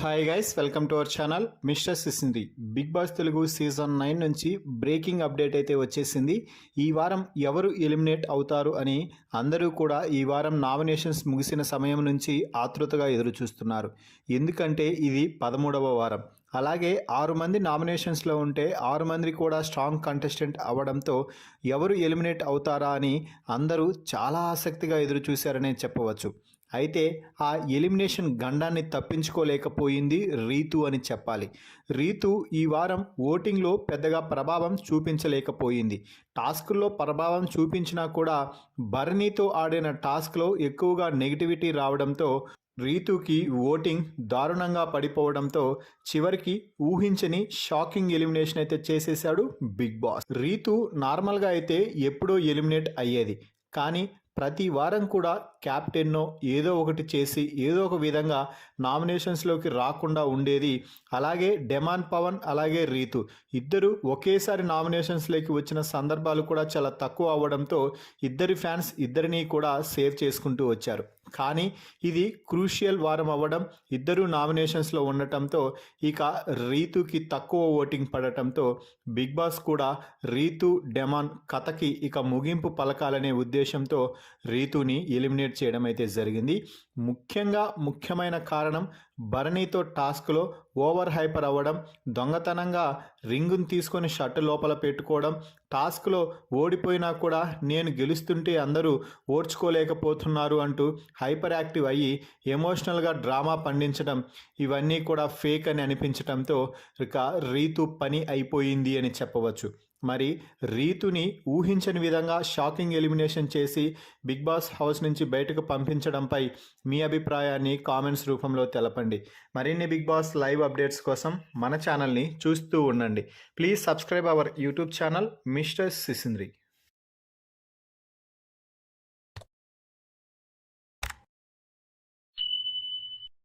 Hi guys, welcome to our channel mister సిసింది. Big Boss Telugu season 9 నుంచి breaking update అయితే వచ్చేసింది. ఈ వారం ఎవరు ఎలిమినేట్ అవుతారు అని అందరూ కూడా ఈ వారం నామినేషన్స్ ముగిసిన సమయం నుంచి ఆతృతగా ఎదురు చూస్తున్నారు. ఎందుకంటే ఇది 13వ వారం. అలాగే 6 మంది నామినేషన్స్లో ఉంటే 6 మంది కూడా స్ట్రాంగ్ కంటెస్టెంట్ అవ్వడంతో ఎవరు ఎలిమినేట్ అవుతారా అని అందరూ చాలా ఆసక్తిగా ఎదురు చూశారనే చెప్పవచ్చు. అయితే ఆ ఎలిమినేషన్ గండాన్ని తప్పించుకోలేకపోయింది రీతు అని చెప్పాలి. రీతు ఈ వారం ఓటింగ్లో పెద్దగా ప్రభావం చూపించలేకపోయింది. టాస్క్లో ప్రభావం చూపించినా కూడా బర్నీతో ఆడిన టాస్క్లో ఎక్కువగా నెగిటివిటీ రావడంతో రీతుకి ఓటింగ్ దారుణంగా పడిపోవడంతో చివరికి ఊహించని షాకింగ్ ఎలిమినేషన్ అయితే చేసేశాడు బిగ్ బాస్. రీతు నార్మల్గా అయితే ఎప్పుడో ఎలిమినేట్ అయ్యేది, కానీ ప్రతి వారం కూడా క్యాప్టెన్నో ఏదో ఒకటి చేసి ఏదో ఒక విధంగా నామినేషన్స్లోకి రాకుండా ఉండేది. అలాగే డెమాన్ పవన్ అలాగే రీతు ఇద్దరు ఒకేసారి నామినేషన్స్లోకి వచ్చిన సందర్భాలు కూడా చాలా తక్కువ అవ్వడంతో ఇద్దరి ఫ్యాన్స్ ఇద్దరిని కూడా సేవ్ చేసుకుంటూ వచ్చారు. కానీ ఇది క్రూషియల్ వారం అవ్వడం, ఇద్దరు నామినేషన్స్లో ఉండటంతో ఇక రీతుకి తక్కువ ఓటింగ్ పడటంతో బిగ్ బాస్ కూడా రీతు డెమాన్ కథకి ఇక ముగింపు పలకాలనే ఉద్దేశంతో రీతుని ఎలిమినేట్ చేయడం అయితే జరిగింది. ముఖ్యమైన కారణం భరణితో టాస్క్లో ఓవర్ హైపర్ అవ్వడం, దొంగతనంగా రింగును తీసుకొని షర్ట్ లోపల పెట్టుకోవడం, టాస్క్లో ఓడిపోయినా కూడా నేను గెలుస్తుంటే అందరూ ఓర్చుకోలేకపోతున్నారు అంటూ హైపర్ యాక్టివ్ అయ్యి ఎమోషనల్గా డ్రామా పండించడం, ఇవన్నీ కూడా ఫేక్ అని అనిపించడంతో ఇక రీతు పని అయిపోయింది అని చెప్పవచ్చు. మరి రీతుని ఊహించని విధంగా షాకింగ్ ఎలిమినేషన్ చేసి బిగ్ బాస్ హౌస్ నుంచి బయటకు పంపించడంపై మీ అభిప్రాయాన్ని కామెంట్స్ రూపంలో తెలపండి. మరిన్ని బిగ్ బాస్ లైవ్ అప్డేట్స్ కోసం మన ఛానల్ని చూస్తూ ఉండండి. Please subscribe our YouTube channel mister సిసింద్రి.